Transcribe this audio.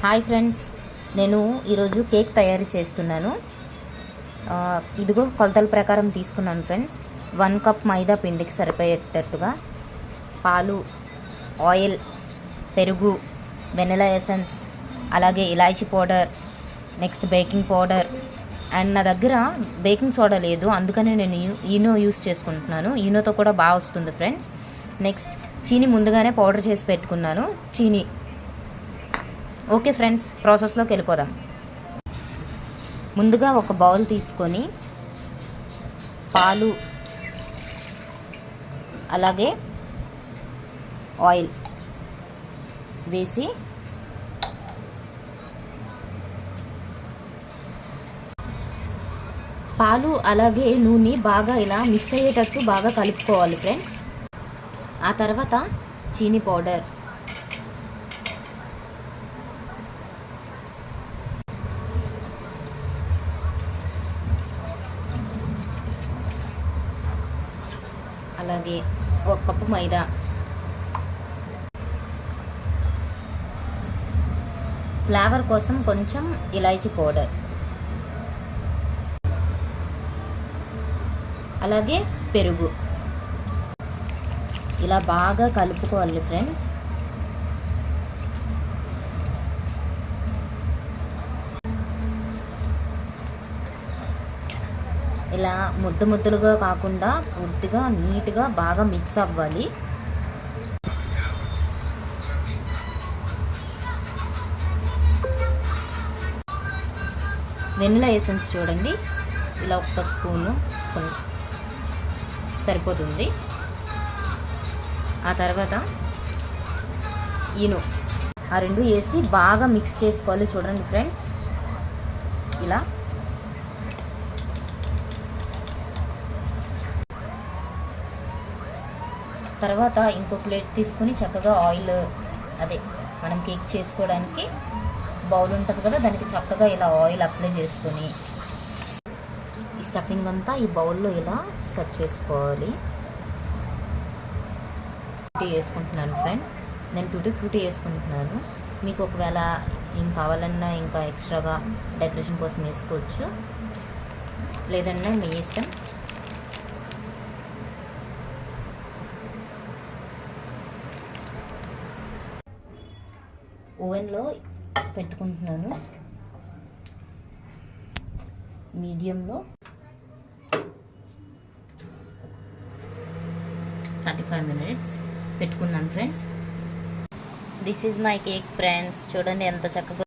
Hi friends, నేను ఈరోజు cake తయారు చేస్తున్నాను. ఇదిగో కొలతల ప్రకారం తీసుకున్నాను ఫ్రెండ్స్. 1 కప్ మైదా పిండికి సరిపోయేటట్టుగా పాలు, ఆయిల్, పెరుగు, వెనిలా ఎసెన్స్, అలాగే ఇలాచీ powder, next baking powder. And నా దగ్గర బేకింగ్ సోడా లేదు, అందుకని నేను ఈనో యూస్ చేసుకుంటున్నాను. ఈనోతో కూడా బాగా వస్తుంది ఫ్రెండ్స్. నెక్స్ట్ చీని ముందుగానే పౌడర్ చేసి పెట్టుకున్నాను. చీని ఓకే ఫ్రెండ్స్, ప్రాసెస్లోకి వెళ్ళిపోదాం. ముందుగా ఒక బౌల్ తీసుకొని పాలు, అలాగే ఆయిల్ వేసి పాలు అలాగే నూనె బాగా ఇలా మిక్స్ అయ్యేటట్టు బాగా కలుపుకోవాలి ఫ్రెండ్స్. ఆ తర్వాత చీనీ పౌడర్, అలాగే 1 కప్పు మైదా, ఫ్లేవర్ కోసం కొంచెం ఇలాచీ పౌడర్, అలాగే పెరుగు. ఇలా బాగా కలుపుకోవాలి ఫ్రెండ్స్. ఇలా ముద్దలుగా కాకుండా పూర్తిగా నీట్గా బాగా మిక్స్ అవ్వాలి. వెనిలా ఎసెన్స్ చూడండి, ఇలా 1 స్పూను సరిపోతుంది. ఆ తర్వాత ఈనో, ఆ 2 వేసి బాగా మిక్స్ చేసుకోవాలి. చూడండి ఫ్రెండ్స్, ఇలా తర్వాత ఇంకో ప్లేట్ తీసుకుని చక్కగా ఆయిల్, అదే మనం కేక్ చేసుకోవడానికి బౌల్ ఉంటుంది కదా, దానికి చక్కగా ఇలా ఆయిల్ అప్లై చేసుకొని ఈ స్టఫింగ్ అంతా ఈ బౌల్లో ఇలా సెట్ చేసుకోవాలి. వేసుకుంటున్నాను ఫ్రెండ్స్, నేను టూటీ ఫ్రూటీ వేసుకుంటున్నాను. మీకు ఒకవేళ ఏం కావాలన్నా ఇంకా ఎక్స్ట్రాగా డెకరేషన్ కోసం వేసుకోవచ్చు, లేదన్నా మీ ఇష్టం. ఓవెన్లో పెట్టుకుంటున్నాను, మీడియంలో 35 minutes పెట్టుకున్నాను friends. This is my cake friends. చూడండి ఎంత చక్కగా